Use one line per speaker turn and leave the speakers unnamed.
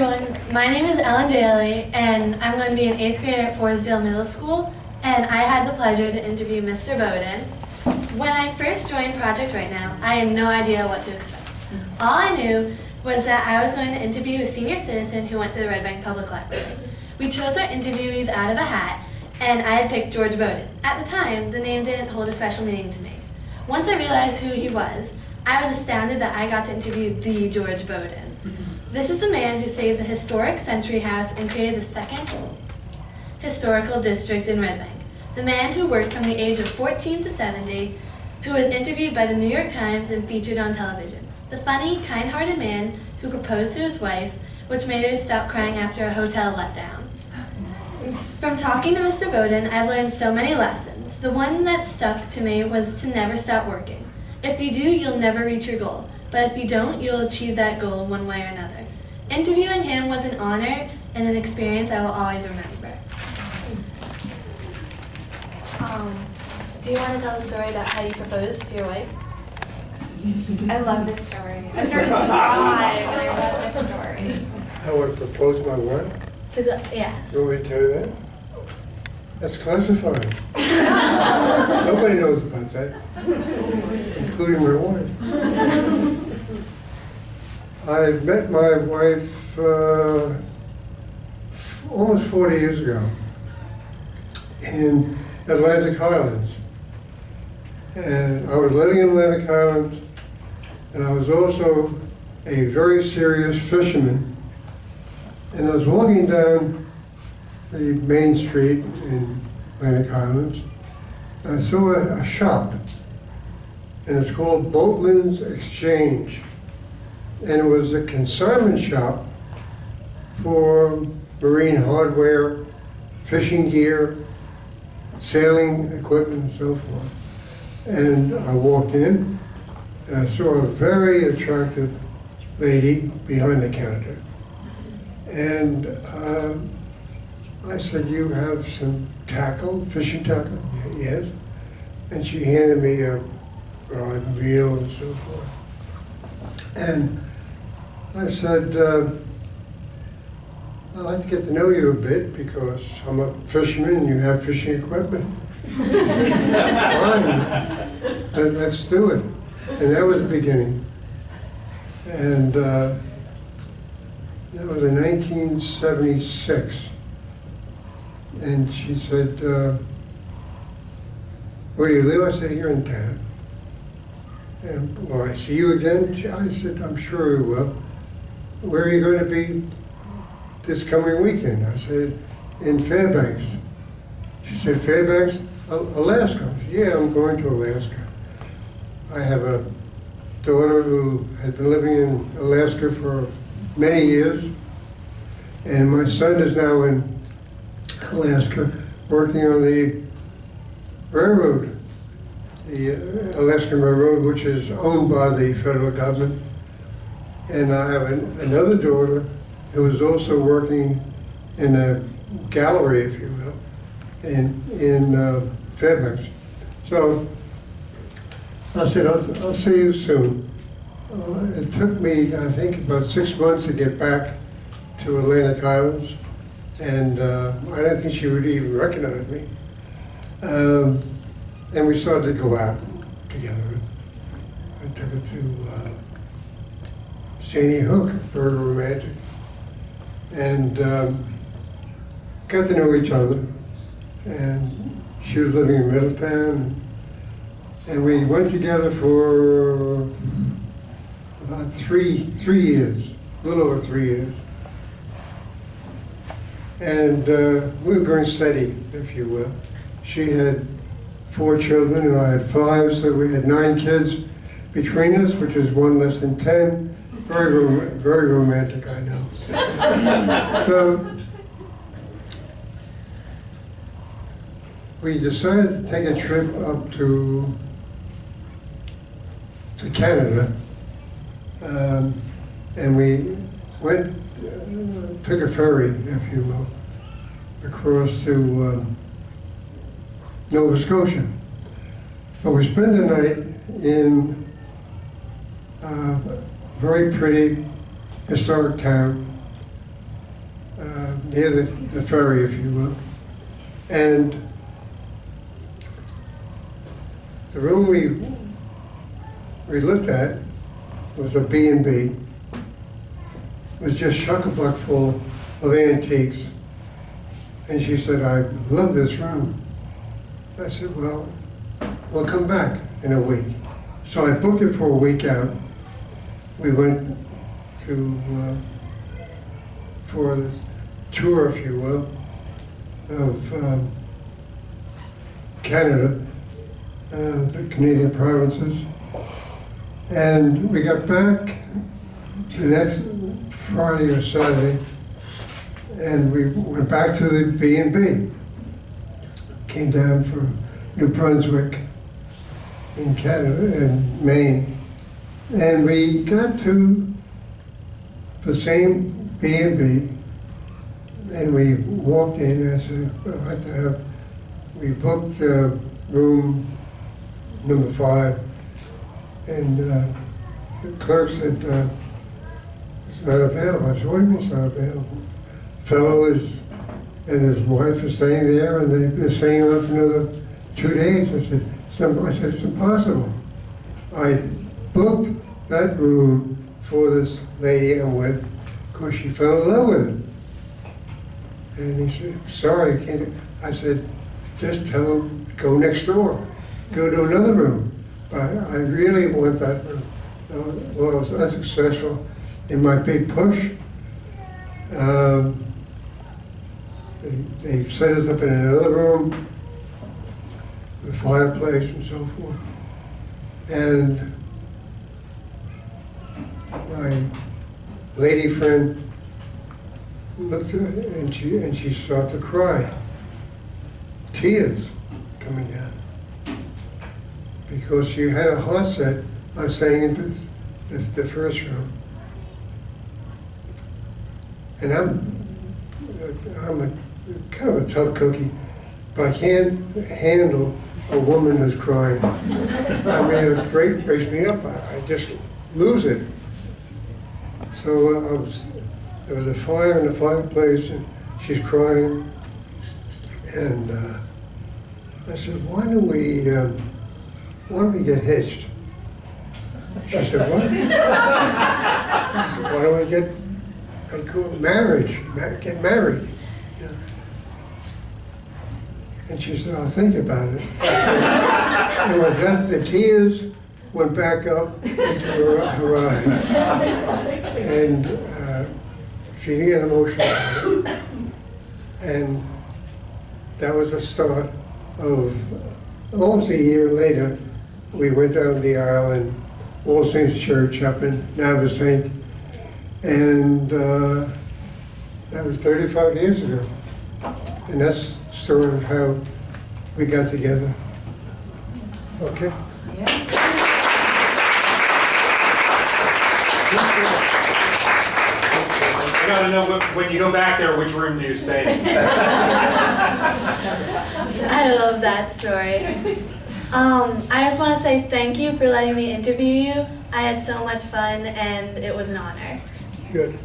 My name is Ellen Daly, and I'm going to be an 8th grade at Fordsdale Middle School, and I had the pleasure to interview Mr. Bowden. When I first joined Project Right Now, I had no idea what to expect. All I knew was that I was going to interview a senior citizen who went to the Red Bank Public Library. We chose our interviewees out of a hat, and I had picked George Bowden. At the time, the name didn't hold a special meaning to me. Once I realized who he was, I was astounded that I got to interview the George Bowden. This is a man who saved the historic Century House and created the second historical district in Red Bank. The man who worked from the age of 14 to 70, who was interviewed by the New York Times and featured on television. The funny, kind-hearted man who proposed to his wife, which made her stop crying after a hotel letdown. From talking to Mr. Bowden, I've learned so many lessons. The one that stuck to me was to never stop working. If you do, you'll never reach your goal. But if you don't, you'll achieve that goal one way or another. Interviewing him was an honor and an experience I will always remember. Do you want to tell the story about how you proposed to your wife?
I love this story. I started to cry when I read this story.
How I proposed my wife?
Yes.
You want me to tell you that? That's classified. Nobody knows about that, including my wife. I met my wife almost 40 years ago in Atlantic Highlands. And I was living in Atlantic Highlands, and I was also a very serious fisherman. And I was walking down the main street in Atlantic Highlands, and I saw a shop, and it's called Boatman's Exchange. And it was a consignment shop for marine hardware, fishing gear, sailing equipment, and so forth. And I walked in, and I saw a very attractive lady behind the counter. And I said, "You have some tackle, fishing tackle?" "Yes." And she handed me a rod and reel and so forth. And I said, "I'd like to get to know you a bit because I'm a fisherman and you have fishing equipment." "Fine, let's do it." And that was the beginning. And that was in 1976. And she said, "Where do you live?" I said, "Here in town." "And will I see you again?" I said, "I'm sure we will." "Where are you going to be this coming weekend?" I said, "In Fairbanks." She said, "Fairbanks? Alaska?" I said, "Yeah, I'm going to Alaska. I have a daughter who had been living in Alaska for many years, and my son is now in Alaska working on the railroad, the Alaskan Railroad, which is owned by the federal government. And I have another daughter who is also working in a gallery, if you will, in Fairbanks. So I said, I'll see you soon." It took me, I think, about 6 months to get back to Atlantic Highlands, and I don't think she would even recognize me. And we started to go out together. I took her to Sandy Hook, very romantic, and got to know each other. And she was living in Middletown, and we went together for about three years, a little over 3 years. And we were going steady, if you will. She had 4 children, and I had 5, so we had 9 kids between us, which is 1 less than 10. Very romantic, I know. So we decided to take a trip up to Canada, and we went, took a ferry, if you will, across to Nova Scotia. But we spent the night in a very pretty historic town near the ferry, if you will. And the room we looked at was a B&B. It was just chock-a-block full of antiques. And she said, I love this room. I said, well, we'll come back in a week. So I booked it for a week out. We went to, for a tour, if you will, of Canada, the Canadian provinces. And we got back the next Friday or Saturday, and we went back to the B&B. Came down from New Brunswick in Canada and Maine, and we got to the same B&B, and we walked in, and I said, I'd like to have, we booked room number 5, and the clerk said, it's not available. I said, what do you mean it's not available? Fellow and his wife are staying there, and they're staying there for another 2 days. I said, it's impossible. I booked that room for this lady I'm with because she fell in love with it. And he said, sorry, I can't. I said, just tell him, go next door. Go to another room. But I really want that room. Well, I was unsuccessful in my big push. They set us up in another room, with a fireplace and so forth. And my lady friend looked at it and she started to cry. Tears coming down. Because she had a heart set on staying in the first room. And I'm a kind of a tough cookie, but I can't handle a woman who's crying. I mean, it breaks me up. I just lose it. So there was a fire in the fireplace, and she's crying. And I said, why don't we get hitched? She said, what? I said, why don't we get married? You know? And she said, I'll think about it. And with that, the tears went back up into her eyes. And she didn't get emotional about it. And that was the start of, almost a year later, we went down the aisle in All Saints Church up in Navasink. And that was 35 years ago. And that's the story of how we got together. Okay?
I gotta know, when you go back there, which room do you stay in?
I love that story. I just want to say thank you for letting me interview you. I had so much fun, and it was an honor.
Good.